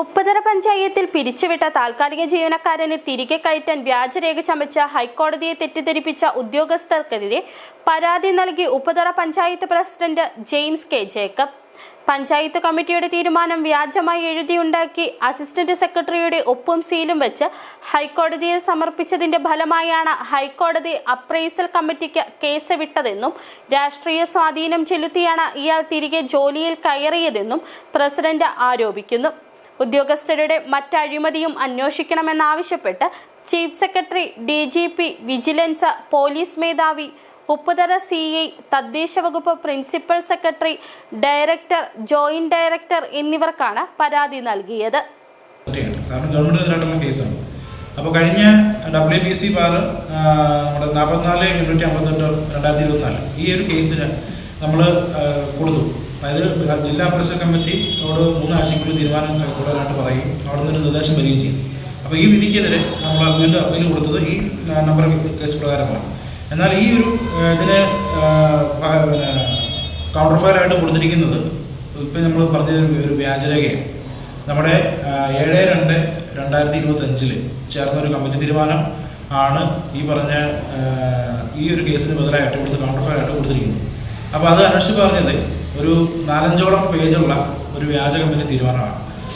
ഉപ്പുതറ പഞ്ചായത്തിൽ പിരിച്ചുവിട്ട താൽക്കാലിക ജീവനക്കാരനെ തിരികെ കയറ്റാൻ വ്യാജരേഖ ചമച്ച ഹൈക്കോടതിയെ തെറ്റിദ്ധരിപ്പിച്ച ഉദ്യോഗസ്ഥർക്കെതിരെ പരാതി നൽകി Upputhara panchayat president James K Jacob. Panchayat കമ്മിറ്റിയുടെ തീരുമാനം വ്യാജമായി എഴുതിയുണ്ടാക്കി അസിസ്റ്റന്റ് സെക്രട്ടറിയുടെ ഒപ്പും സീലും വെച്ച് ഹൈക്കോടതിയിൽ സമർപ്പിച്ചതിന്റെ ഫലമായാണ് ഹൈക്കോടതി അപ്രൈസൽ കമ്മിറ്റിക്ക് കേസ് വിട്ടതെന്നും രാഷ്ട്രീയ സ്വാധീനം ചെലുത്തിയാണ് ഇയാൾ തിരികെ ജോലിയിൽ കയറിയതെന്നും പ്രസിഡന്റ് ആരോപിക്കുന്നു. ഉദ്യോഗസ്ഥരുടെ മറ്റഴിമതിയും അന്വേഷിക്കണമെന്നാവശ്യപ്പെട്ട് chief secretary, DGP, vigilance, police മേധാവി, ഉപ്പുതറ CI, തദ്ദേശ വകുപ്പ് principal secretary, director, joint director എന്നിവർക്കാണ് പരാതി നൽകിയത്. കാരണം ഗവൺമെന്റിനെതിരായിട്ടുള്ള കേസാണ്. അപ്പോൾ കഴിഞ്ഞ WBC ബാർ നമ്മുടെ 44/858/2024 ഈ ഒരു കേസിന് നമ്മൾ കൊടുത്തു. അതായത് ജില്ലാ പരിഷത്ത് കമ്മിറ്റിയോട് 3 ആഴ്ചയ്ക്കുള്ളിൽ തീരുമാനം കൈക്കൊള്ളാനായിട്ട് പറയും, അവിടെ നിന്നൊരു നിർദ്ദേശം വരികയും ചെയ്യും. അപ്പോൾ ഈ വിധിക്കെതിരെ നമ്മൾ വീണ്ടും അപ്പീൽ കൊടുത്തത് ഈ നമ്പർ കേസ് പ്രകാരമാണ്. എന്നാൽ ഈ ഒരു ഇതിന് കൗണ്ടർ ഫയലായിട്ട് കൊടുത്തിരിക്കുന്നത് ഇപ്പം നമ്മൾ പറഞ്ഞ ഒരു വ്യാജരേഖയാണ്. നമ്മുടെ 7/2/2025 ചേർന്നൊരു കമ്മിറ്റി തീരുമാനം ആണ് ഈ പറഞ്ഞ ഈ ഒരു കേസിന് ബദലായിട്ട് ഇവിടുത്തെ കൗണ്ടർ ഫയലായിട്ട് കൊടുത്തിരിക്കുന്നത്. അപ്പോൾ അത് അന്വേഷിച്ച് പറഞ്ഞത് ഒരു 4-5 പേജുള്ള ഒരു വ്യാജ കമ്മിറ്റി തീരുമാനമാണ്.